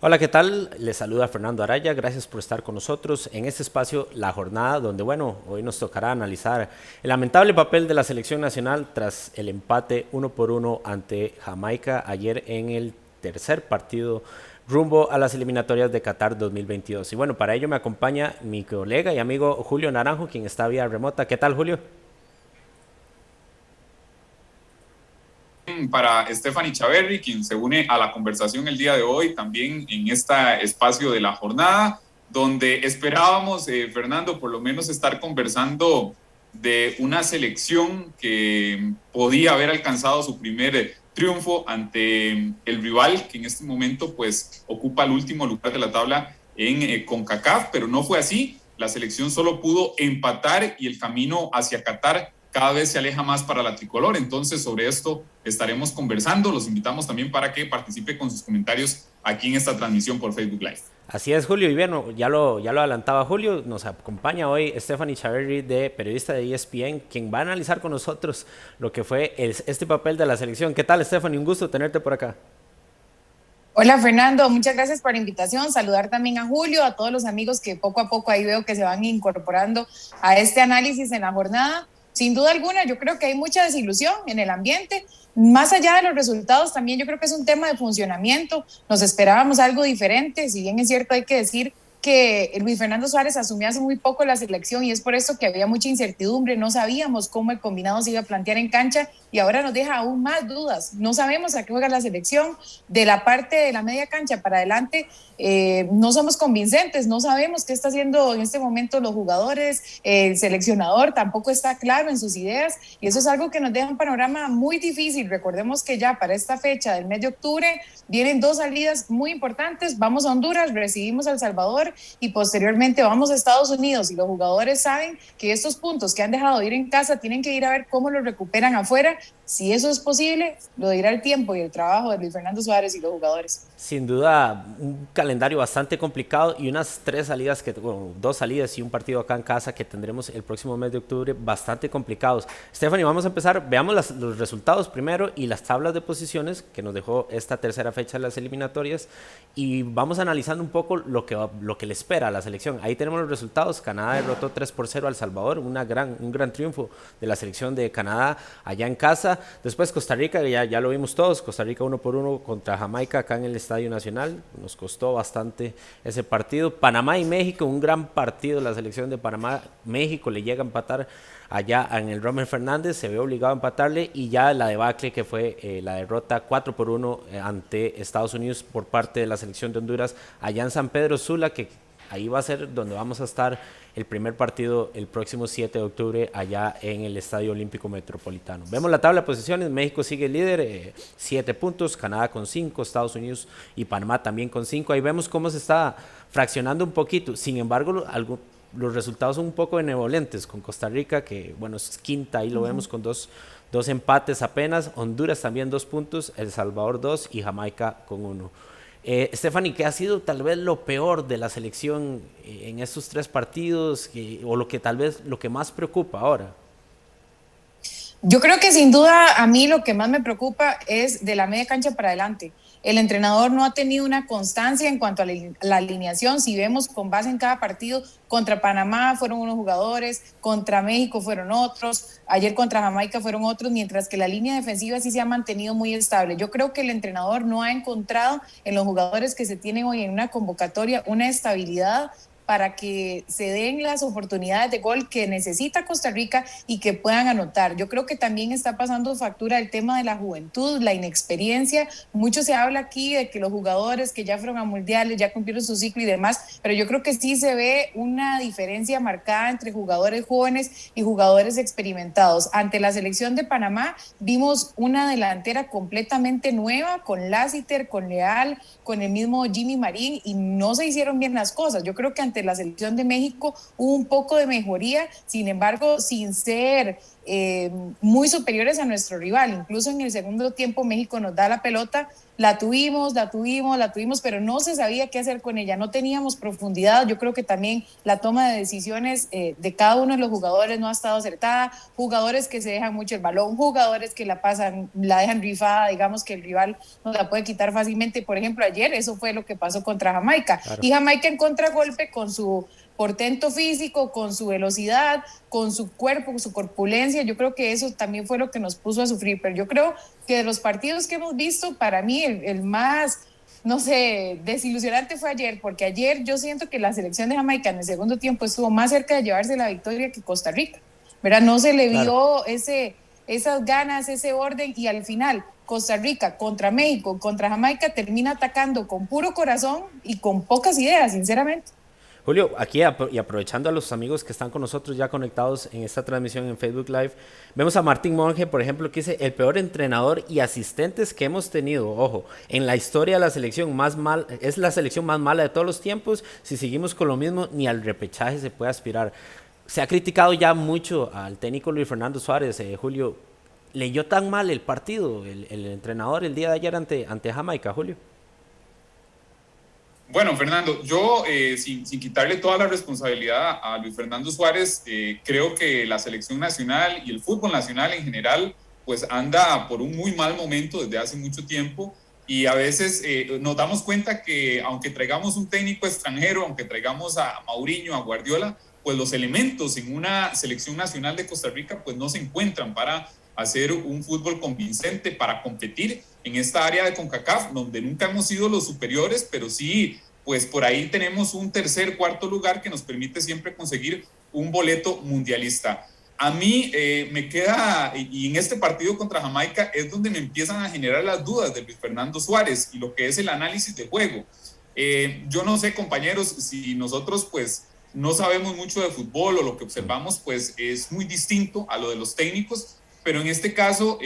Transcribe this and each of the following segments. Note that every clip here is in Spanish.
Hola, ¿qué tal? Les saluda Fernando Araya, gracias por estar con nosotros en este espacio La Jornada, donde bueno, hoy nos tocará analizar el lamentable papel de la selección nacional tras el empate 1-1 ante Jamaica ayer en el tercer partido rumbo a las eliminatorias de Qatar 2022. Y bueno, para ello me acompaña mi colega y amigo Julio Naranjo, quien está vía remota. ¿Qué tal, Julio? Para Stephanie Chaverri, quien se une a la conversación el día de hoy, también en este espacio de la jornada, donde esperábamos, Fernando, por lo menos estar conversando de una selección que podía haber alcanzado su primer triunfo ante el rival, que en este momento pues ocupa el último lugar de la tabla en CONCACAF, pero no fue así. La selección solo pudo empatar y el camino hacia Qatar cada vez se aleja más para la tricolor. Entonces, sobre esto estaremos conversando. Los invitamos también para que participe con sus comentarios aquí en esta transmisión por Facebook Live. Así es, Julio. Y bueno, ya lo adelantaba Julio, nos acompaña hoy Stephanie Chaverri, periodista de ESPN, quien va a analizar con nosotros lo que fue este papel de la selección. ¿Qué tal, Stephanie? Un gusto tenerte por acá. Hola Fernando, muchas gracias por la invitación. Saludar también a Julio, a todos los amigos que poco a poco ahí veo que se van incorporando a este análisis en la jornada. Sin duda alguna, yo creo que hay mucha desilusión en el ambiente. Más allá de los resultados, también yo creo que es un tema de funcionamiento. Nos esperábamos algo diferente, si bien es cierto, hay que decir que Luis Fernando Suárez asumió hace muy poco la selección y es por eso que había mucha incertidumbre, no sabíamos cómo el combinado se iba a plantear en cancha y ahora nos deja aún más dudas. No sabemos a qué juega la selección, de la parte de la media cancha para adelante no somos convincentes, no sabemos qué está haciendo en este momento los jugadores, el seleccionador tampoco está claro en sus ideas y eso es algo que nos deja un panorama muy difícil. Recordemos que ya para esta fecha del mes de octubre vienen dos salidas muy importantes, vamos a Honduras, recibimos a El Salvador y posteriormente vamos a Estados Unidos y los jugadores saben que estos puntos que han dejado de ir en casa tienen que ir a ver cómo los recuperan afuera. Si eso es posible, lo dirá el tiempo y el trabajo de Luis Fernando Suárez y los jugadores. Sin duda, un calendario bastante complicado y unas dos salidas y un partido acá en casa que tendremos el próximo mes de octubre bastante complicados. Stephanie, vamos a empezar, veamos los resultados primero y las tablas de posiciones que nos dejó esta tercera fecha de las eliminatorias y vamos analizando un poco lo que le espera a la selección. Ahí tenemos los resultados. Canadá derrotó 3-0 a El Salvador, un gran triunfo de la selección de Canadá allá en casa. Después Costa Rica, ya lo vimos todos, Costa Rica 1-1 contra Jamaica acá en el Estadio Nacional, nos costó bastante ese partido. Panamá y México, un gran partido, la selección de Panamá. México le llega a empatar allá en el Rommel Fernández, se ve obligado a empatarle y ya la debacle que fue la derrota 4-1 ante Estados Unidos por parte de la selección de Honduras allá en San Pedro Sula, que ahí va a ser donde vamos a estar el primer partido el próximo 7 de octubre allá en el Estadio Olímpico Metropolitano. Vemos la tabla de posiciones, México sigue líder, 7 puntos, Canadá con 5, Estados Unidos y Panamá también con 5. Ahí vemos cómo se está fraccionando un poquito. Sin embargo, los resultados son un poco benevolentes con Costa Rica, que bueno, es quinta, ahí lo vemos con dos empates apenas, Honduras también 2 puntos, El Salvador 2 y Jamaica con 1. Stephanie, ¿qué ha sido tal vez lo peor de la selección en estos 3 partidos o lo que tal vez lo que más preocupa ahora? Yo creo que sin duda a mí lo que más me preocupa es de la media cancha para adelante. El entrenador no ha tenido una constancia en cuanto a la alineación. Si vemos con base en cada partido, contra Panamá fueron unos jugadores, contra México fueron otros, ayer contra Jamaica fueron otros, mientras que la línea defensiva sí se ha mantenido muy estable. Yo creo que el entrenador no ha encontrado en los jugadores que se tienen hoy en una convocatoria una estabilidad para que se den las oportunidades de gol que necesita Costa Rica y que puedan anotar. Yo creo que también está pasando factura el tema de la juventud, la inexperiencia. Mucho se habla aquí de que los jugadores que ya fueron a mundiales, ya cumplieron su ciclo y demás, pero yo creo que sí se ve una diferencia marcada entre jugadores jóvenes y jugadores experimentados. Ante la selección de Panamá vimos una delantera completamente nueva, con Lassiter, con Leal, con el mismo Jimmy Marín, y no se hicieron bien las cosas. Yo creo que ante la selección de México hubo un poco de mejoría, sin embargo, sin ser muy superiores a nuestro rival. Incluso en el segundo tiempo México nos da la pelota, la tuvimos, pero no se sabía qué hacer con ella, no teníamos profundidad. Yo creo que también la toma de decisiones de cada uno de los jugadores no ha estado acertada, jugadores que se dejan mucho el balón, jugadores que la pasan, la dejan rifada, digamos que el rival nos la puede quitar fácilmente. Por ejemplo, ayer eso fue lo que pasó contra Jamaica. Claro. Y Jamaica en contragolpe con su portento físico, con su velocidad, con su cuerpo, con su corpulencia, yo creo que eso también fue lo que nos puso a sufrir. Pero yo creo que de los partidos que hemos visto, para mí el más, no sé, desilusionante fue ayer, porque ayer yo siento que la selección de Jamaica en el segundo tiempo estuvo más cerca de llevarse la victoria que Costa Rica, ¿verdad? No se le vio esas ganas, ese orden, y al final Costa Rica contra México, contra Jamaica, termina atacando con puro corazón y con pocas ideas, sinceramente. Julio, aquí y aprovechando a los amigos que están con nosotros ya conectados en esta transmisión en Facebook Live, vemos a Martín Monge, por ejemplo, que dice: el peor entrenador y asistentes que hemos tenido, ojo, en la historia de la selección es la selección más mala de todos los tiempos. Si seguimos con lo mismo, ni al repechaje se puede aspirar. Se ha criticado ya mucho al técnico Luis Fernando Suárez. Julio, ¿leyó tan mal el partido el entrenador el día de ayer ante Jamaica, Julio? Bueno, Fernando, yo sin quitarle toda la responsabilidad a Luis Fernando Suárez, creo que la selección nacional y el fútbol nacional en general pues anda por un muy mal momento desde hace mucho tiempo, y a veces nos damos cuenta que aunque traigamos un técnico extranjero, aunque traigamos a Mourinho, a Guardiola, pues los elementos en una selección nacional de Costa Rica pues no se encuentran para hacer un fútbol convincente, para competir en esta área de CONCACAF, donde nunca hemos sido los superiores, pero sí, pues por ahí tenemos un tercer, cuarto lugar que nos permite siempre conseguir un boleto mundialista. A mí me queda, y en este partido contra Jamaica es donde me empiezan a generar las dudas de Luis Fernando Suárez y lo que es el análisis de juego. Yo no sé, compañeros, si nosotros pues no sabemos mucho de fútbol o lo que observamos pues es muy distinto a lo de los técnicos, pero en este caso,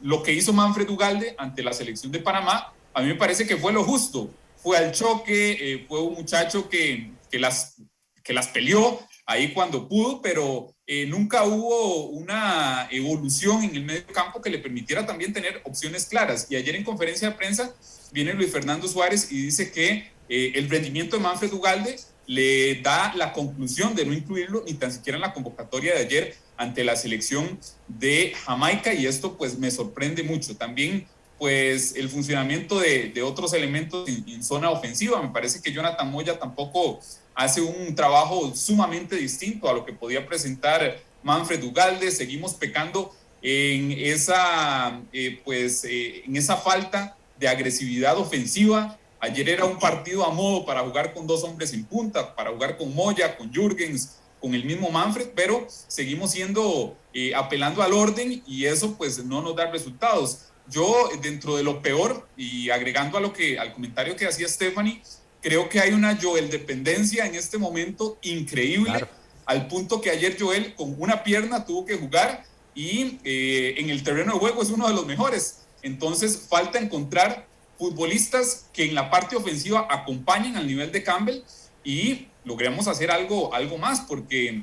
lo que hizo Manfred Ugalde ante la selección de Panamá, a mí me parece que fue lo justo. Fue al choque, fue un muchacho que las peleó ahí cuando pudo, pero nunca hubo una evolución en el medio campo que le permitiera también tener opciones claras. Y ayer en conferencia de prensa viene Luis Fernando Suárez y dice que el rendimiento de Manfred Ugalde le da la conclusión de no incluirlo ni tan siquiera en la convocatoria de ayer ante la selección de Jamaica, y esto pues me sorprende mucho. También pues el funcionamiento de otros elementos en zona ofensiva. Me parece que Jonathan Moya tampoco hace un trabajo sumamente distinto a lo que podía presentar Manfred Ugalde. Seguimos pecando en esa en esa falta de agresividad ofensiva. Ayer era un partido a modo para jugar con dos hombres en punta, para jugar con Moya, con Jürgens, con el mismo Manfred, pero seguimos siendo apelando al orden, y eso pues no nos da resultados. Yo, dentro de lo peor, y agregando al comentario que hacía Stephanie, creo que hay una Joel dependencia en este momento increíble, claro, al punto que ayer Joel con una pierna tuvo que jugar, y en el terreno de juego es uno de los mejores. Entonces falta encontrar futbolistas que en la parte ofensiva acompañen al nivel de Campbell y logremos hacer algo más, porque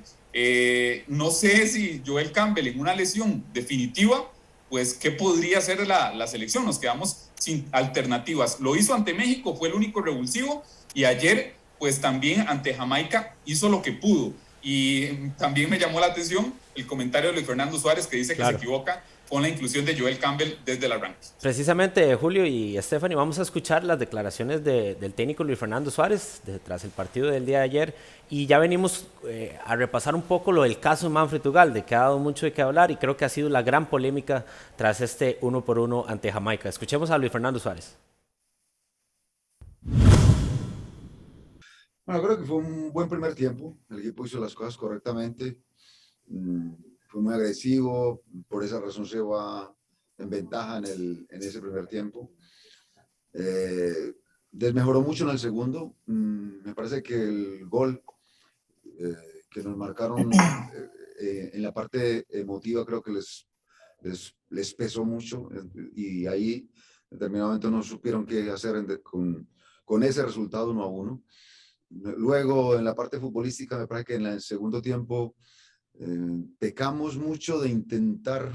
no sé si Joel Campbell en una lesión definitiva, pues ¿qué podría hacer la selección? Nos quedamos sin alternativas. Lo hizo ante México, fue el único revulsivo, y ayer pues también ante Jamaica hizo lo que pudo. Y también me llamó la atención el comentario de Luis Fernando Suárez, que dice que claro, se equivoca con la inclusión de Joel Campbell desde el arranque. Precisamente, Julio y Stephanie, vamos a escuchar las declaraciones del técnico Luis Fernando Suárez tras el partido del día de ayer, y ya venimos a repasar un poco lo del caso de Manfred Ugalde, que ha dado mucho de qué hablar y creo que ha sido la gran polémica tras este 1-1 ante Jamaica. Escuchemos a Luis Fernando Suárez. Bueno, creo que fue un buen primer tiempo. El equipo hizo las cosas correctamente. Fue muy agresivo. Por esa razón se va en ventaja en ese primer tiempo. Desmejoró mucho en el segundo. Me parece que el gol que nos marcaron en la parte emotiva creo que les pesó mucho. Y ahí en determinado momento no supieron qué hacer con ese resultado 1-1. Luego, en la parte futbolística, me parece que en el segundo tiempo Pecamos mucho de intentar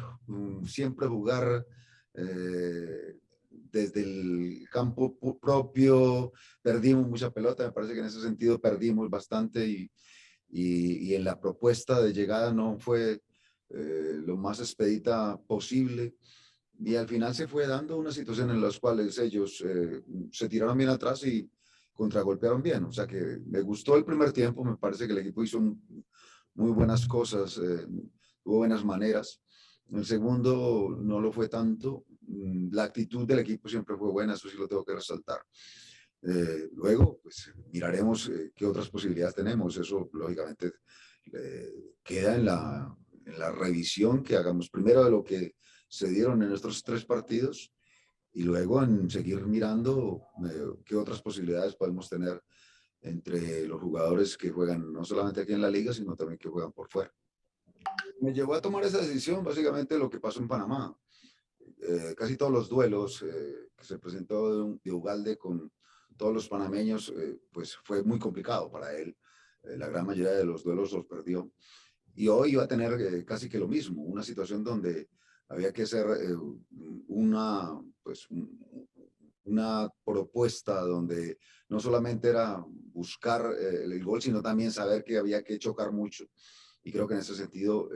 siempre jugar desde el campo propio, perdimos mucha pelota, me parece que en ese sentido perdimos bastante y en la propuesta de llegada no fue lo más expedita posible. Y al final se fue dando una situación en las cuales ellos se tiraron bien atrás y contragolpearon bien. O sea que me gustó el primer tiempo, me parece que el equipo hizo muy buenas cosas, tuvo buenas maneras. En el segundo no lo fue tanto. La actitud del equipo siempre fue buena, eso sí lo tengo que resaltar. Luego, pues miraremos qué otras posibilidades tenemos. Eso, lógicamente, queda en la revisión que hagamos primero de lo que se dieron en nuestros 3 partidos y luego en seguir mirando qué otras posibilidades podemos tener entre los jugadores que juegan no solamente aquí en la liga, sino también que juegan por fuera. Me llevó a tomar esa decisión básicamente lo que pasó en Panamá. Casi todos los duelos que se presentó de Ugalde con todos los panameños, pues fue muy complicado para él. La gran mayoría de los duelos los perdió. Y hoy iba a tener casi que lo mismo, una situación donde había que hacer una propuesta donde no solamente era buscar el gol, sino también saber que había que chocar mucho. Y creo que en ese sentido,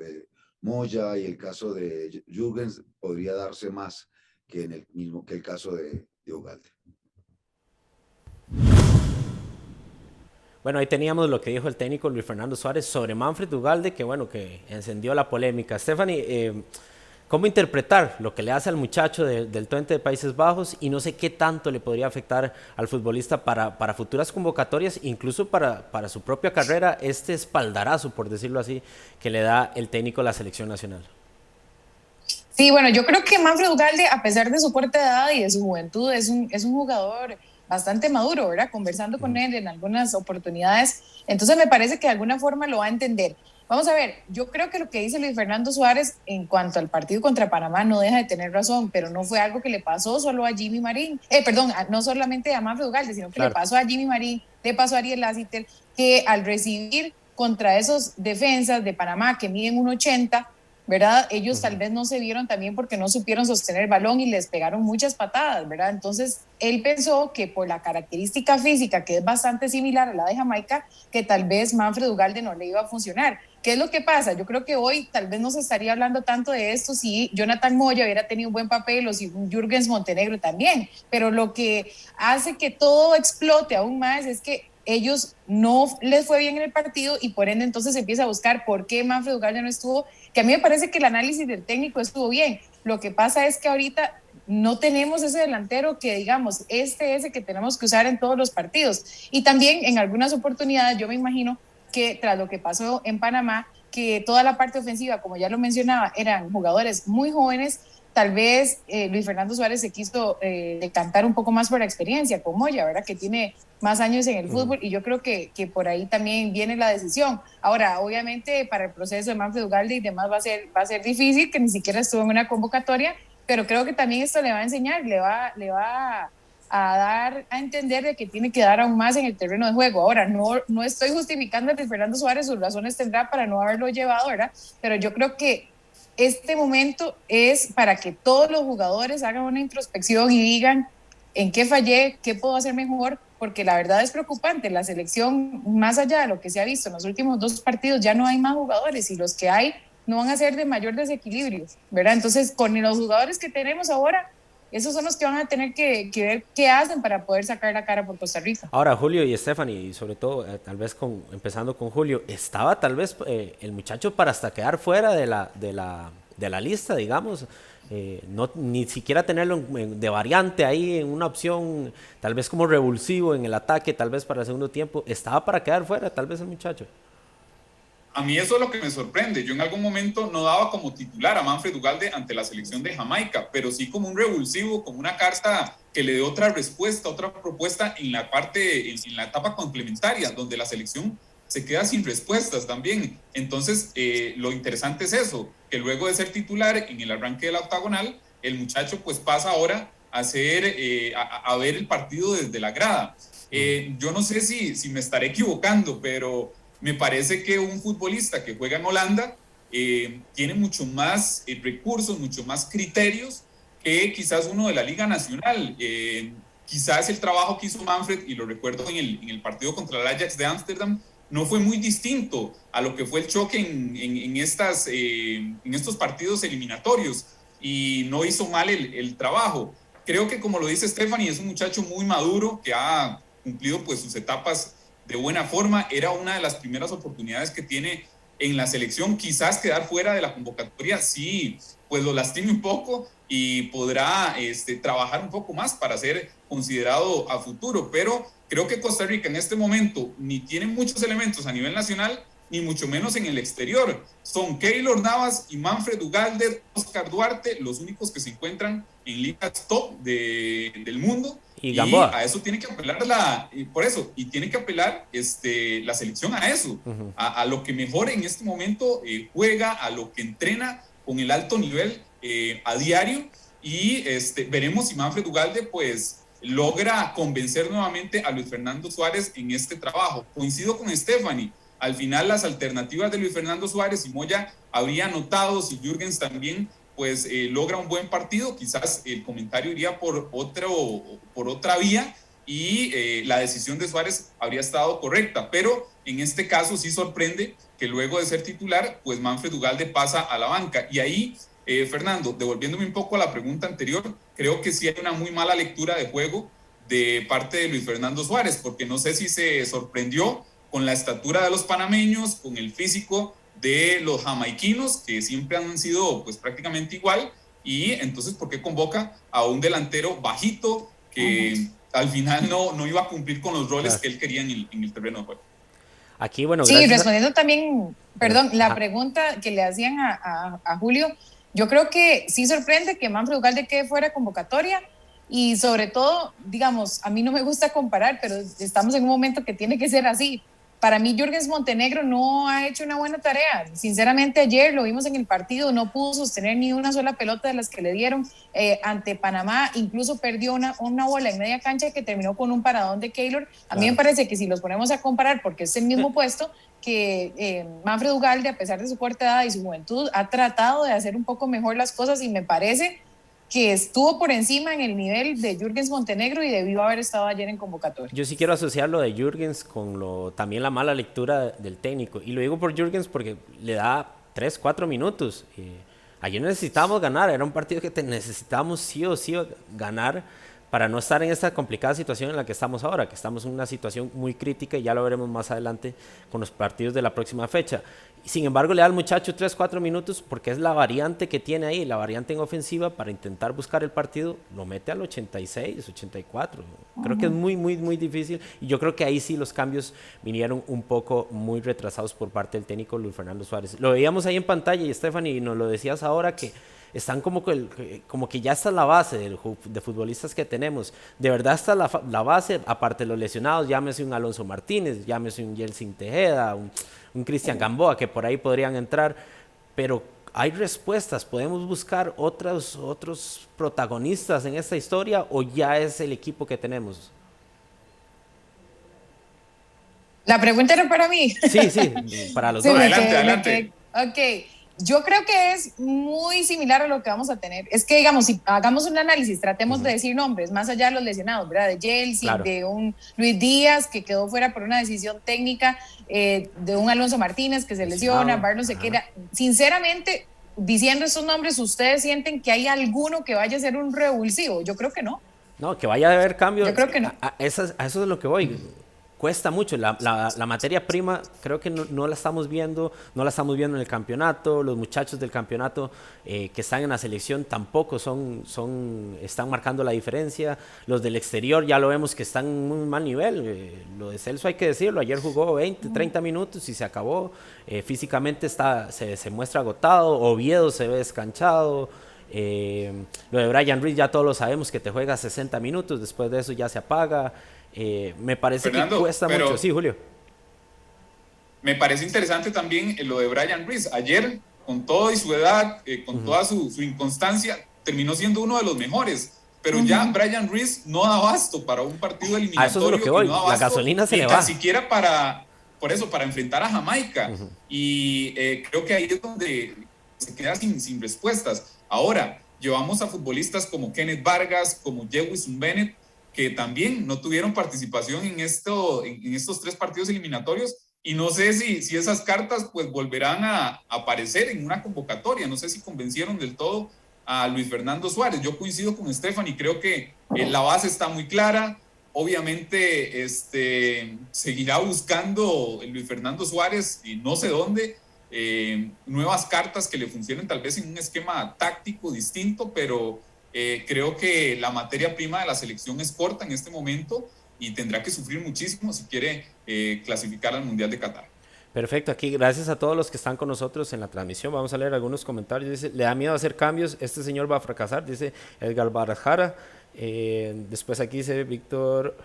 Moya y el caso de Jürgens podría darse más que el caso de Ugalde. Bueno, ahí teníamos lo que dijo el técnico Luis Fernando Suárez sobre Manfred Ugalde, que bueno, que encendió la polémica. Stephanie, ¿cómo interpretar lo que le hace al muchacho del Twente de Países Bajos y no sé qué tanto le podría afectar al futbolista para futuras convocatorias, incluso para su propia carrera, este espaldarazo, por decirlo así, que le da el técnico a la selección nacional? Sí, bueno, yo creo que Manfred Ugalde, a pesar de su corta edad y de su juventud, es un jugador bastante maduro, ¿verdad? Conversando con él en algunas oportunidades, entonces me parece que de alguna forma lo va a entender. Vamos a ver, yo creo que lo que dice Luis Fernando Suárez en cuanto al partido contra Panamá no deja de tener razón, pero no fue algo que le pasó solo a Jimmy Marín, no solamente a Manfred Ugalde, sino que claro, le pasó a Jimmy Marín, le pasó a Ariel Lassiter, que al recibir contra esos defensas de Panamá que miden 1.80, ¿verdad? Ellos tal vez no se vieron también porque no supieron sostener el balón y les pegaron muchas patadas, ¿verdad? Entonces, él pensó que por la característica física, que es bastante similar a la de Jamaica, que tal vez Manfred Ugalde no le iba a funcionar. ¿Qué es lo que pasa? Yo creo que hoy tal vez no se estaría hablando tanto de esto si Jonathan Moya hubiera tenido un buen papel o si Jürgens Montenegro también, pero lo que hace que todo explote aún más es que ellos no les fue bien en el partido y por ende entonces se empieza a buscar por qué Manfred Ugalde no estuvo, que a mí me parece que el análisis del técnico estuvo bien. Lo que pasa es que ahorita no tenemos ese delantero que digamos, ese que tenemos que usar en todos los partidos. Y también en algunas oportunidades yo me imagino que tras lo que pasó en Panamá, que toda la parte ofensiva, como ya lo mencionaba, eran jugadores muy jóvenes, tal vez Luis Fernando Suárez se quiso decantar un poco más por la experiencia con Moya, ¿verdad? Que tiene más años en el fútbol y yo creo que por ahí también viene la decisión. Ahora, obviamente para el proceso de Manfred Ugalde y demás va a ser difícil, que ni siquiera estuvo en una convocatoria, pero creo que también esto le va a enseñar, le va a dar a entender de que tiene que dar aún más en el terreno de juego. Ahora, no estoy justificando a Luis Fernando Suárez, sus razones tendrá para no haberlo llevado, ¿verdad? Pero yo creo que este momento es para que todos los jugadores hagan una introspección y digan en qué fallé, qué puedo hacer mejor, porque la verdad es preocupante. La selección, más allá de lo que se ha visto en los últimos 2 partidos, ya no hay más jugadores y los que hay no van a ser de mayor desequilibrio, ¿verdad? Entonces, con los jugadores que tenemos ahora, esos son los que van a tener que ver qué hacen para poder sacar la cara por Costa Rica. Ahora, Julio y Stephanie, y sobre todo, tal vez empezando con Julio, ¿estaba tal vez el muchacho para hasta quedar fuera de la lista, digamos? Ni siquiera tenerlo de variante ahí en una opción, tal vez como revulsivo en el ataque, tal vez para el segundo tiempo. ¿Estaba para quedar fuera tal vez el muchacho? A mí eso es lo que me sorprende. Yo en algún momento no daba como titular a Manfred Ugalde ante la selección de Jamaica, pero sí como un revulsivo, como una carta que le dé otra respuesta, otra propuesta en la etapa complementaria, donde la selección se queda sin respuestas también. Entonces, lo interesante es eso, que luego de ser titular en el arranque de la octagonal, el muchacho pues pasa ahora a ver el partido desde la grada. Yo no sé si me estaré equivocando, pero Me parece que un futbolista que juega en Holanda tiene mucho más recursos, mucho más criterios que quizás uno de la Liga Nacional. Quizás el trabajo que hizo Manfred, y lo recuerdo en el partido contra el Ajax de Ámsterdam, no fue muy distinto a lo que fue el choque en estos partidos eliminatorios, y no hizo mal el trabajo. Creo que, como lo dice Stephanie, es un muchacho muy maduro que ha cumplido pues sus etapas de buena forma. Era una de las primeras oportunidades que tiene en la selección. Quizás quedar fuera de la convocatoria sí, pues lo lastime un poco, y podrá trabajar un poco más para ser considerado a futuro, pero creo que Costa Rica en este momento ni tiene muchos elementos a nivel nacional, ni mucho menos en el exterior. Son Keylor Navas y Manfred Ugalde, Oscar Duarte, los únicos que se encuentran en ligas top del mundo. Y Gamboa. A eso tiene que apelar tiene que apelar la selección a eso, a lo que mejor en este momento juega, a lo que entrena con el alto nivel a diario, y veremos si Manfred Ugalde pues logra convencer nuevamente a Luis Fernando Suárez en este trabajo. Coincido con Stephanie, al final las alternativas de Luis Fernando Suárez y Moya habría anotado, si Jürgens también pues logra un buen partido, quizás el comentario iría por otra vía, y la decisión de Suárez habría estado correcta, pero en este caso sí sorprende que luego de ser titular, pues Manfred Ugalde pasa a la banca. Y ahí, Fernando, devolviéndome un poco a la pregunta anterior, creo que sí hay una muy mala lectura de juego de parte de Luis Fernando Suárez, porque no sé si se sorprendió con la estatura de los panameños, con el físico de los jamaiquinos, que siempre han sido pues prácticamente igual, y entonces ¿por qué convoca a un delantero bajito que al final no iba a cumplir con los roles que él quería en el terreno de juego? Aquí, bueno, sí, respondiendo también, perdón, la pregunta que le hacían a Julio, yo creo que sí sorprende que Manfred Ugalde quede fuera de convocatoria, y sobre todo, digamos, a mí no me gusta comparar, pero estamos en un momento que tiene que ser así. Para mí, Jürgens Montenegro no ha hecho una buena tarea. Sinceramente, ayer lo vimos en el partido, no pudo sostener ni una sola pelota de las que le dieron ante Panamá. Incluso perdió una bola en media cancha que terminó con un paradón de Keylor. A mí me parece que si los ponemos a comparar, porque es el mismo puesto, que Manfred Ugalde, a pesar de su corta edad y su juventud, ha tratado de hacer un poco mejor las cosas, y me parece que estuvo por encima en el nivel de Jürgens Montenegro y debió haber estado ayer en convocatoria. Yo sí quiero asociar lo de Jürgens con también la mala lectura del técnico. Y lo digo por Jürgens porque le da 3, 4 minutos. Ayer necesitábamos ganar, era un partido que necesitábamos sí o sí ganar para no estar en esta complicada situación en la que estamos ahora, que estamos en una situación muy crítica, y ya lo veremos más adelante con los partidos de la próxima fecha. Sin embargo, le da al muchacho 3, 4 minutos porque es la variante que tiene ahí, la variante en ofensiva para intentar buscar el partido, lo mete al 86, 84. Creo que es muy, muy, muy difícil, y yo creo que ahí sí los cambios vinieron un poco muy retrasados por parte del técnico Luis Fernando Suárez. Lo veíamos ahí en pantalla, y Stephanie, y nos lo decías ahora, que están como que ya está la base de futbolistas que tenemos. De verdad está la base, aparte de los lesionados, llámese un Alonso Martínez, llámese un Yeltsin Tejeda, un Cristian Gamboa, que por ahí podrían entrar, pero hay respuestas. ¿Podemos buscar otros protagonistas en esta historia, o ya es el equipo que tenemos? La pregunta era para mí. Sí, para los dos. Adelante. Ok. Yo creo que es muy similar a lo que vamos a tener. Es que, digamos, si hagamos un análisis, tratemos de decir nombres, más allá de los lesionados, ¿verdad? De Yeltsin, de un Luis Díaz, que quedó fuera por una decisión técnica, de un Alonso Martínez, que se lesiona, Barlos se queda. Sinceramente, diciendo estos nombres, ¿ustedes sienten que hay alguno que vaya a ser un revulsivo? Yo creo que no. No, que vaya a haber cambios. Yo creo que no. A eso es lo que voy. Cuesta mucho, la materia prima creo que no la estamos viendo, en el campeonato. Los muchachos del campeonato que están en la selección tampoco están marcando la diferencia. Los del exterior ya lo vemos que están en muy mal nivel. Lo de Celso hay que decirlo, ayer jugó 20, 30 minutos y se acabó. Físicamente se muestra agotado. Oviedo se ve descanchado. Lo de Brian Ruiz ya todos lo sabemos, que te juega 60 minutos, después de eso ya se apaga. Me parece, Fernando, que cuesta mucho. Sí, Julio. Me parece interesante también lo de Brian Ruiz. Ayer, con toda su edad, con toda su inconstancia, terminó siendo uno de los mejores. Pero ya Brian Ruiz no da abasto para un partido eliminatorio. A eso es lo que voy. No la gasolina se le va. Ni siquiera para por eso, para enfrentar a Jamaica. Y creo que ahí es donde se queda sin respuestas. Ahora, llevamos a futbolistas como Kenneth Vargas, como Jewison Bennett, que también no tuvieron participación en estos 3 partidos eliminatorios, y no sé si esas cartas pues volverán a aparecer en una convocatoria. No sé si convencieron del todo a Luis Fernando Suárez. Yo coincido con Stephanie, creo que la base está muy clara. Obviamente seguirá buscando Luis Fernando Suárez, y no sé dónde, nuevas cartas que le funcionen tal vez en un esquema táctico distinto, pero creo que la materia prima de la selección es corta en este momento y tendrá que sufrir muchísimo si quiere clasificar al Mundial de Qatar. Perfecto, aquí gracias a todos los que están con nosotros en la transmisión. Vamos a leer algunos comentarios. Dice, le da miedo hacer cambios, este señor va a fracasar, dice Edgar Barajara. Después aquí dice Víctor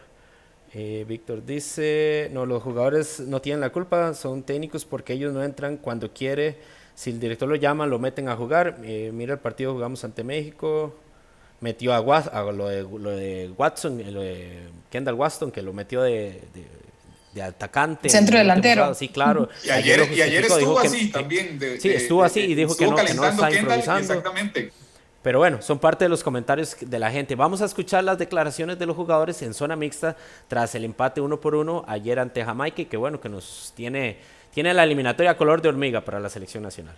dice, no, los jugadores no tienen la culpa, son técnicos porque ellos no entran cuando quiere. Si el director lo llama, lo meten a jugar. Mira el partido, jugamos ante México, metió a lo de Watson, lo de Kendall Waston, que lo metió de atacante. Centro delantero. Sí, claro. Y ayer estuvo así también. Sí, estuvo así y dijo que no está improvisando. Exactamente. Pero bueno, son parte de los comentarios de la gente. Vamos a escuchar las declaraciones de los jugadores en zona mixta tras el empate 1-1 ayer ante Jamaica, y que bueno, que nos tiene la eliminatoria color de hormiga para la selección nacional.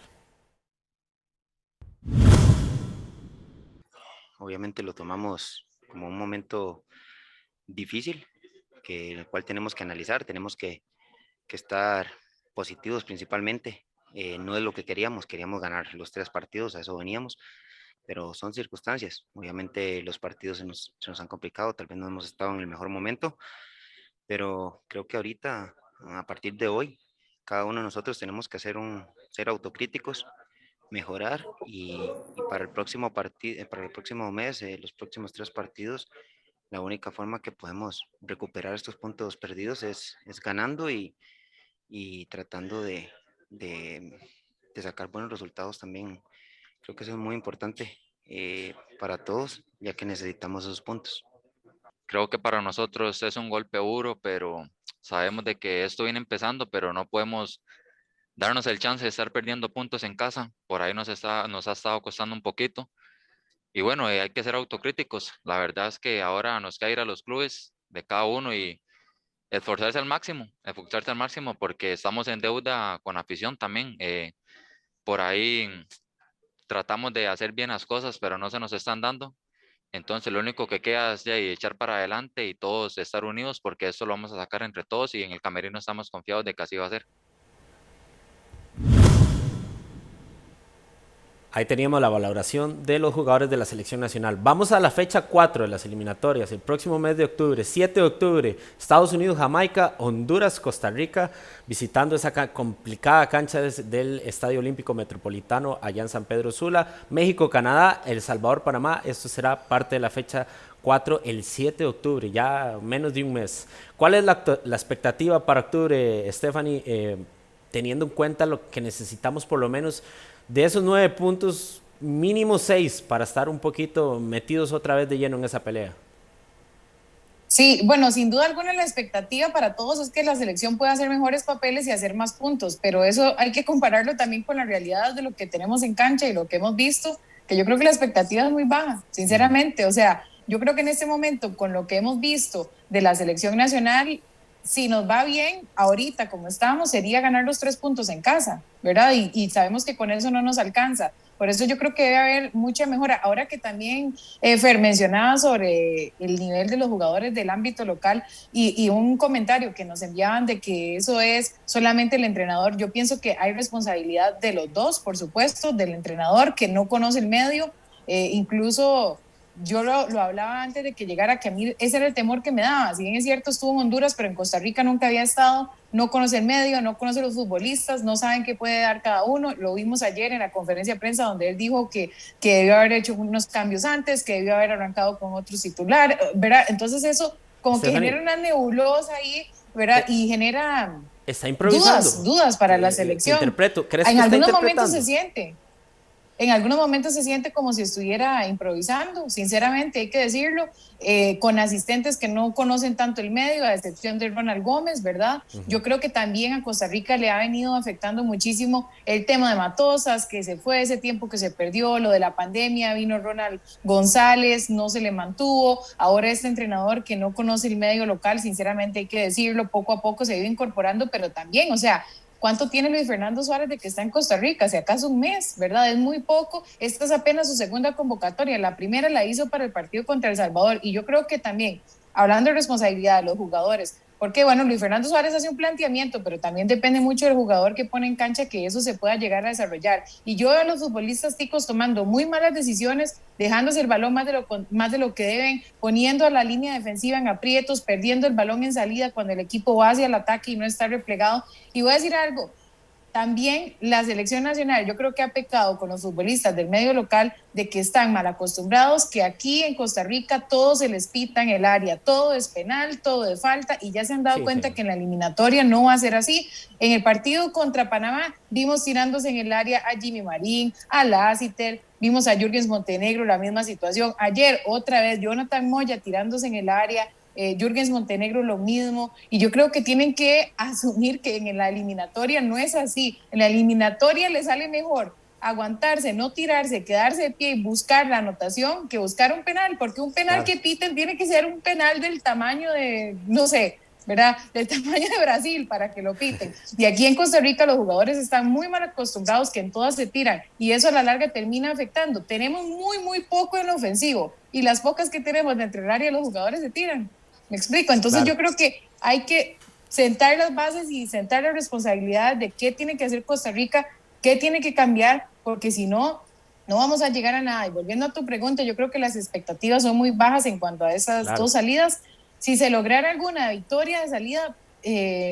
Obviamente lo tomamos como un momento difícil, el cual tenemos que analizar, tenemos que estar positivos principalmente. No es lo que queríamos ganar los 3 partidos, a eso veníamos, pero son circunstancias. Obviamente los partidos se nos han complicado, tal vez no hemos estado en el mejor momento, pero creo que ahorita, a partir de hoy, cada uno de nosotros tenemos que ser autocríticos, mejorar, y para el próximo para el próximo mes, los próximos 3 partidos, la única forma que podemos recuperar estos puntos perdidos es ganando y tratando de sacar buenos resultados también. Creo que eso es muy importante para todos, ya que necesitamos esos puntos. Creo que para nosotros es un golpe duro, pero sabemos de que esto viene empezando, pero no podemos darnos el chance de estar perdiendo puntos en casa. Por ahí nos ha estado costando un poquito. Y bueno, hay que ser autocríticos. La verdad es que ahora nos queda ir a los clubes de cada uno y esforzarse al máximo, porque estamos en deuda con afición también. Por ahí tratamos de hacer bien las cosas, pero no se nos están dando. Entonces lo único que queda es echar para adelante y todos estar unidos, porque esto lo vamos a sacar entre todos, y en el camerino estamos confiados de que así va a ser. Ahí teníamos la valoración de los jugadores de la selección nacional. Vamos a la fecha 4 de las eliminatorias, el próximo mes de octubre, 7 de octubre, Estados Unidos, Jamaica, Honduras, Costa Rica, visitando esa complicada cancha del Estadio Olímpico Metropolitano allá en San Pedro Sula, México, Canadá, El Salvador, Panamá. Esto será parte de la fecha 4 el 7 de octubre, ya menos de un mes. ¿Cuál es la expectativa para octubre, Stephanie, teniendo en cuenta lo que necesitamos por lo menos de esos 9 puntos, mínimo 6 para estar un poquito metidos otra vez de lleno en esa pelea? Sí, bueno, sin duda alguna la expectativa para todos es que la selección pueda hacer mejores papeles y hacer más puntos, pero eso hay que compararlo también con la realidad de lo que tenemos en cancha y lo que hemos visto, que yo creo que la expectativa es muy baja, sinceramente. O sea, yo creo que en este momento, con lo que hemos visto de la selección nacional, si nos va bien, ahorita como estamos, sería ganar los 3 puntos en casa, ¿verdad? Y sabemos que con eso no nos alcanza. Por eso yo creo que debe haber mucha mejora. Ahora que también Fer mencionaba sobre el nivel de los jugadores del ámbito local y un comentario que nos enviaban de que eso es solamente el entrenador, yo pienso que hay responsabilidad de los dos, por supuesto, del entrenador que no conoce el medio, incluso... Yo lo hablaba antes de que llegara, que a mí ese era el temor que me daba. Si bien es cierto, estuvo en Honduras, pero en Costa Rica nunca había estado, no conoce el medio, no conoce los futbolistas, no saben qué puede dar cada uno. Lo vimos ayer en la conferencia de prensa donde él dijo que debió haber hecho unos cambios antes, que debió haber arrancado con otro titular, ¿verdad? Entonces eso como que genera una nebulosa ahí, ¿verdad? Y genera está improvisando. Dudas para la selección. Interpreto. ¿Crees en que algunos está momentos se siente. En algunos momentos se siente como si estuviera improvisando, sinceramente, hay que decirlo, con asistentes que no conocen tanto el medio, a excepción de Ronald Gómez, ¿verdad? Yo creo que también a Costa Rica le ha venido afectando muchísimo el tema de Matosas, que se fue ese tiempo que se perdió, lo de la pandemia, vino Ronald González, no se le mantuvo, ahora este entrenador que no conoce el medio local, sinceramente hay que decirlo, poco a poco se ha ido incorporando, pero también, o sea, ¿cuánto tiene Luis Fernando Suárez de que está en Costa Rica? Si acaso un mes, ¿verdad? Es muy poco. Esta es apenas su segunda convocatoria. La primera la hizo para el partido contra El Salvador. Y yo creo que también, hablando de responsabilidad de los jugadores, porque bueno, Luis Fernando Suárez hace un planteamiento, pero también depende mucho del jugador que pone en cancha que eso se pueda llegar a desarrollar. Y yo veo a los futbolistas ticos tomando muy malas decisiones, dejándose el balón más de lo que deben, poniendo a la línea defensiva en aprietos, perdiendo el balón en salida cuando el equipo va hacia el ataque y no está replegado. Y voy a decir algo, también la selección nacional, yo creo que ha pecado con los futbolistas del medio local de que están mal acostumbrados, que aquí en Costa Rica todo se les pita en el área, todo es penal, todo es falta, y ya se han dado cuenta que en la eliminatoria no va a ser así. En el partido contra Panamá vimos tirándose en el área a Jimmy Marín, a Lassiter, vimos a Jürgens Montenegro, la misma situación. Ayer otra vez Jonathan Moya tirándose en el área, Jürgens Montenegro lo mismo, y yo creo que tienen que asumir que en la eliminatoria no es así. En la eliminatoria les sale mejor aguantarse, no tirarse, quedarse de pie y buscar la anotación que buscar un penal, porque un penal que piten tiene que ser un penal del tamaño de, no sé, ¿verdad? Del tamaño de Brasil para que lo piten. Y aquí en Costa Rica los jugadores están muy mal acostumbrados que en todas se tiran y eso a la larga termina afectando. Tenemos muy poco en ofensivo y las pocas que tenemos dentro del área los jugadores se tiran. ¿Me explico? Entonces yo creo que hay que sentar las bases y sentar la responsabilidad de qué tiene que hacer Costa Rica, qué tiene que cambiar, porque si no, no vamos a llegar a nada. Y volviendo a tu pregunta, yo creo que las expectativas son muy bajas en cuanto a esas dos salidas. Si se lograra alguna victoria de salida,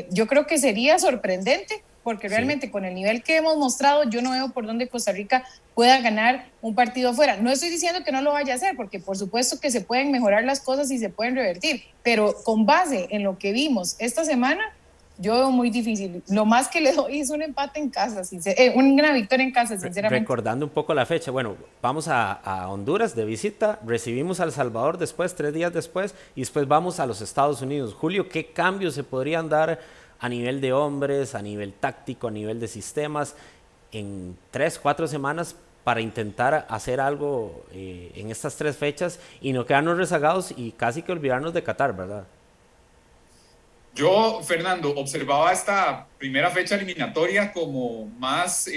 yo creo que sería sorprendente, porque realmente con el nivel que hemos mostrado, yo no veo por dónde Costa Rica pueda ganar un partido afuera. No estoy diciendo que no lo vaya a hacer, porque por supuesto que se pueden mejorar las cosas y se pueden revertir, pero con base en lo que vimos esta semana, yo veo muy difícil. Lo más que le doy es un empate en casa, una victoria en casa, sinceramente. Recordando un poco la fecha, bueno, vamos a Honduras de visita, recibimos a El Salvador después, 3 días después, y después vamos a los Estados Unidos. Julio, ¿qué cambios se podrían dar a nivel de hombres, a nivel táctico, a nivel de sistemas, en 3, 4 semanas para intentar hacer algo en estas 3 fechas y no quedarnos rezagados y casi que olvidarnos de Qatar, ¿verdad? Yo, Fernando, observaba esta primera fecha eliminatoria como más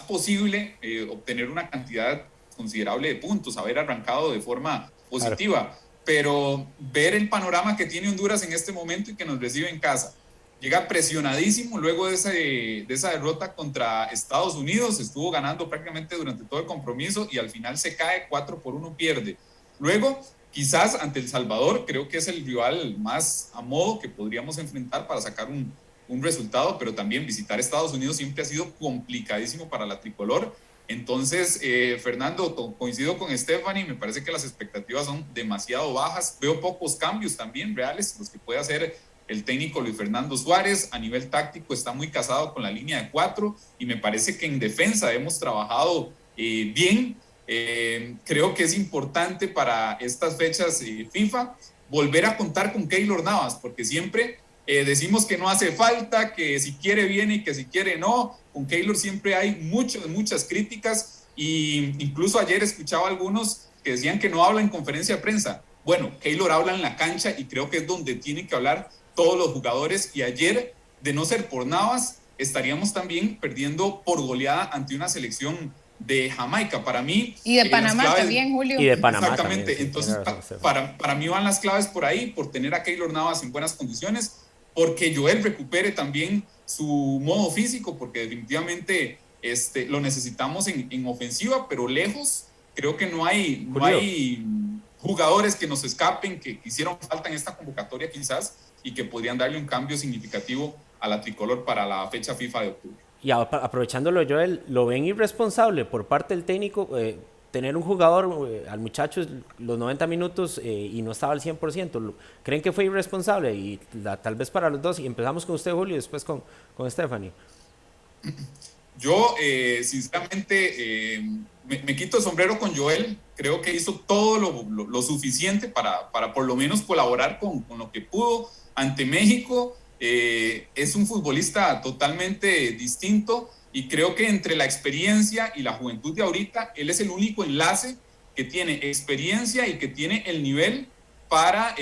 posible obtener una cantidad considerable de puntos, haber arrancado de forma positiva. Claro. Pero ver el panorama que tiene Honduras en este momento y que nos recibe en casa. Llega presionadísimo luego de esa derrota contra Estados Unidos, estuvo ganando prácticamente durante todo el compromiso y al final se cae 4-1, pierde. Luego, quizás ante El Salvador, creo que es el rival más a modo que podríamos enfrentar para sacar un resultado, pero también visitar Estados Unidos siempre ha sido complicadísimo para la tricolor. Entonces, Fernando, coincido con Stephanie, me parece que las expectativas son demasiado bajas, veo pocos cambios también reales, los que puede hacer el técnico Luis Fernando Suárez. A nivel táctico está muy casado con la línea de 4 y me parece que en defensa hemos trabajado bien. Creo que es importante para estas fechas FIFA volver a contar con Keylor Navas, porque siempre decimos que no hace falta, que si quiere viene y que si quiere no. Con Keylor siempre hay muchas críticas e incluso ayer escuchaba a algunos que decían que no habla en conferencia de prensa. Bueno, Keylor habla en la cancha y creo que es donde tienen que hablar todos los jugadores, y ayer, de no ser por Navas, estaríamos también perdiendo por goleada ante una selección de Jamaica. Para mí... Y de Panamá claves, también, Julio. Y de Panamá exactamente. También, sí, entonces, para mí van las claves por ahí, por tener a Keylor Navas en buenas condiciones, porque Joel recupere también su modo físico, porque definitivamente lo necesitamos en ofensiva, pero lejos. Creo que no hay jugadores que nos escapen, que hicieron falta en esta convocatoria quizás, y que podrían darle un cambio significativo a la tricolor para la fecha FIFA de octubre. Y aprovechándolo, Joel, ¿lo ven irresponsable por parte del técnico tener un jugador, al muchacho, los 90 minutos y no estaba al 100%? ¿Creen que fue irresponsable? Y tal vez para los dos, y empezamos con usted, Julio, y después con Stephanie. Yo, sinceramente, me quito el sombrero con Joel. Creo que hizo todo lo suficiente para por lo menos colaborar con lo que pudo ante México. Es un futbolista totalmente distinto y creo que entre la experiencia y la juventud de ahorita, él es el único enlace que tiene experiencia y que tiene el nivel para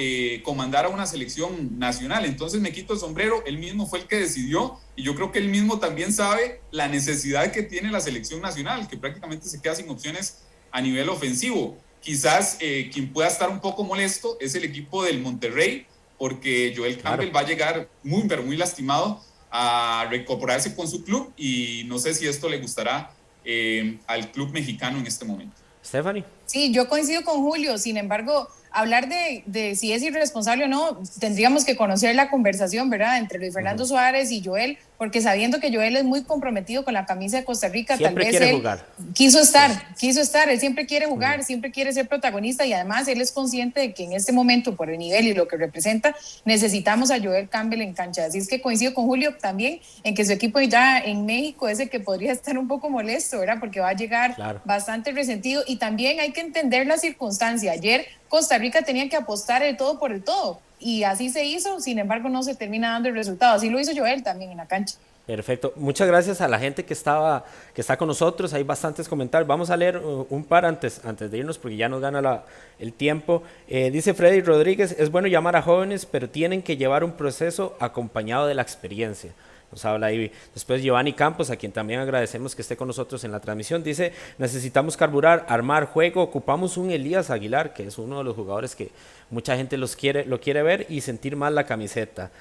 comandar a una selección nacional. Entonces me quito el sombrero, él mismo fue el que decidió y yo creo que él mismo también sabe la necesidad que tiene la selección nacional, que prácticamente se queda sin opciones a nivel ofensivo. Quizás quien pueda estar un poco molesto es el equipo del Monterrey, porque Joel Campbell va a llegar muy, pero muy lastimado a reincorporarse con su club y no sé si esto le gustará al club mexicano en este momento. Stephanie. Sí, yo coincido con Julio, sin embargo, hablar de si es irresponsable o no, tendríamos que conocer la conversación, ¿verdad?, entre Luis Fernando Suárez y Joel, porque sabiendo que Joel es muy comprometido con la camisa de Costa Rica, siempre tal vez quiere él jugar. quiso estar, él siempre quiere jugar, siempre quiere ser protagonista y además él es consciente de que en este momento, por el nivel y lo que representa, necesitamos a Joel Campbell en cancha. Así es que coincido con Julio también en que su equipo ya en México es el que podría estar un poco molesto, ¿verdad?, porque va a llegar bastante resentido y también hay que entender la circunstancia. Ayer Costa Rica tenía que apostar el todo por el todo y así se hizo, sin embargo no se termina dando el resultado. Así lo hizo Joel también en la cancha. Perfecto. Muchas gracias a la gente que está con nosotros. Hay bastantes comentarios. Vamos a leer un par antes de irnos porque ya nos gana el tiempo. Dice Freddy Rodríguez, es bueno llamar a jóvenes, pero tienen que llevar un proceso acompañado de la experiencia. Nos habla ahí. Después Giovanni Campos, a quien también agradecemos que esté con nosotros en la transmisión, dice, necesitamos carburar, armar juego, ocupamos un Elías Aguilar, que es uno de los jugadores que mucha gente lo quiere ver y sentir más la camiseta.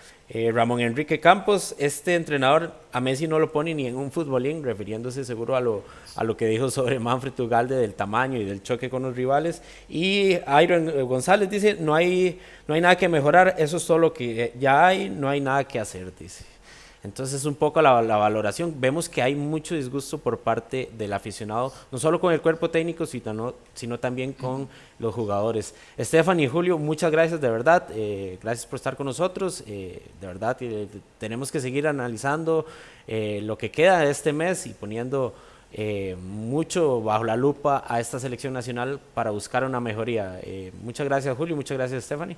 Ramón Enrique Campos, este entrenador a Messi no lo pone ni en un futbolín, refiriéndose seguro a lo que dijo sobre Manfred Ugalde del tamaño y del choque con los rivales. Y Iron González dice, no hay nada que mejorar, eso es todo lo que ya hay, no hay nada que hacer, dice. Entonces un poco la valoración, vemos que hay mucho disgusto por parte del aficionado, no solo con el cuerpo técnico, sino también con los jugadores. Stephanie y Julio, muchas gracias de verdad, gracias por estar con nosotros, de verdad tenemos que seguir analizando lo que queda de este mes y poniendo mucho bajo la lupa a esta selección nacional para buscar una mejoría. Muchas gracias Julio, muchas gracias Stephanie.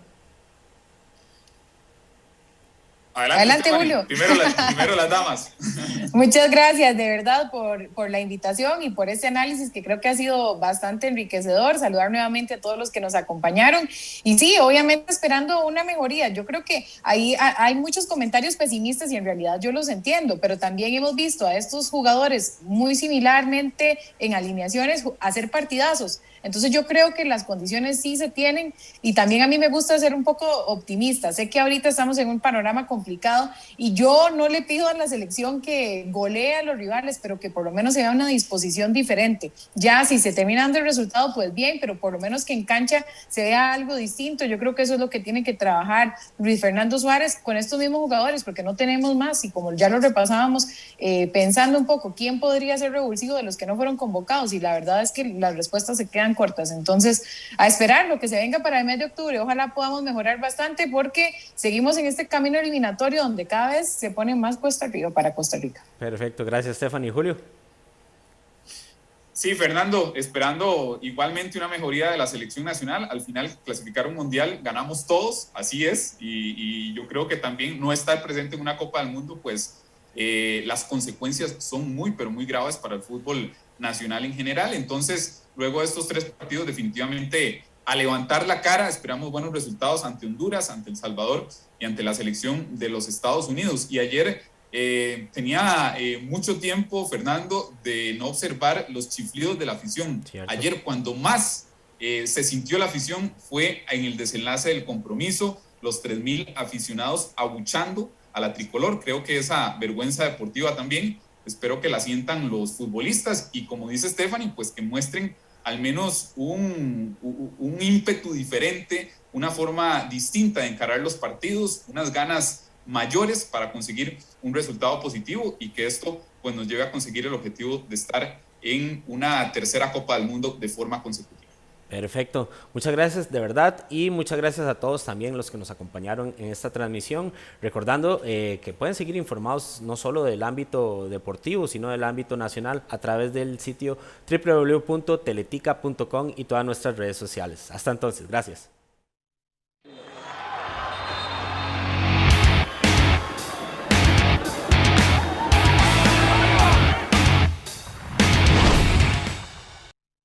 Adelante Julio. Primero las damas. Muchas gracias de verdad por la invitación y por este análisis que creo que ha sido bastante enriquecedor. Saludar nuevamente a todos los que nos acompañaron y sí, obviamente esperando una mejoría. Yo creo que ahí hay muchos comentarios pesimistas y en realidad yo los entiendo, pero también hemos visto a estos jugadores muy similarmente en alineaciones hacer partidazos. Entonces yo creo que las condiciones sí se tienen y también a mí me gusta ser un poco optimista. Sé que ahorita estamos en un panorama complicado y yo no le pido a la selección que golee a los rivales, pero que por lo menos se vea una disposición diferente. Ya si se termina dando el resultado, pues bien, pero por lo menos que en cancha se vea algo distinto. Yo creo que eso es lo que tiene que trabajar Luis Fernando Suárez con estos mismos jugadores, porque no tenemos más y como ya lo repasábamos, pensando un poco quién podría ser revulsivo de los que no fueron convocados y la verdad es que las respuestas se quedan cortas. Entonces, a esperar lo que se venga para el mes de octubre. Ojalá podamos mejorar bastante porque seguimos en este camino eliminatorio donde cada vez se pone más cuesta arriba para Costa Rica. Perfecto, gracias Stephanie. Julio. Sí, Fernando, esperando igualmente una mejoría de la selección nacional. Al final, clasificar un mundial, ganamos todos, así es, y yo creo que también no estar presente en una Copa del Mundo, pues las consecuencias son muy, pero muy graves para el fútbol nacional en general. Entonces, luego de estos 3 partidos, definitivamente a levantar la cara, esperamos buenos resultados ante Honduras, ante El Salvador y ante la selección de los Estados Unidos. Y ayer tenía mucho tiempo, Fernando, de no observar los chiflidos de la afición. Cierto. Ayer, cuando más se sintió la afición, fue en el desenlace del compromiso, los 3,000 aficionados abuchando a la tricolor. Creo que esa vergüenza deportiva también, espero que la sientan los futbolistas y como dice Stephanie, pues que muestren al menos un ímpetu diferente, una forma distinta de encarar los partidos, unas ganas mayores para conseguir un resultado positivo y que esto pues nos lleve a conseguir el objetivo de estar en una tercera Copa del Mundo de forma consecutiva. Perfecto, muchas gracias de verdad y muchas gracias a todos también los que nos acompañaron en esta transmisión, recordando que pueden seguir informados no solo del ámbito deportivo, sino del ámbito nacional a través del sitio www.teletica.com y todas nuestras redes sociales. Hasta entonces, gracias.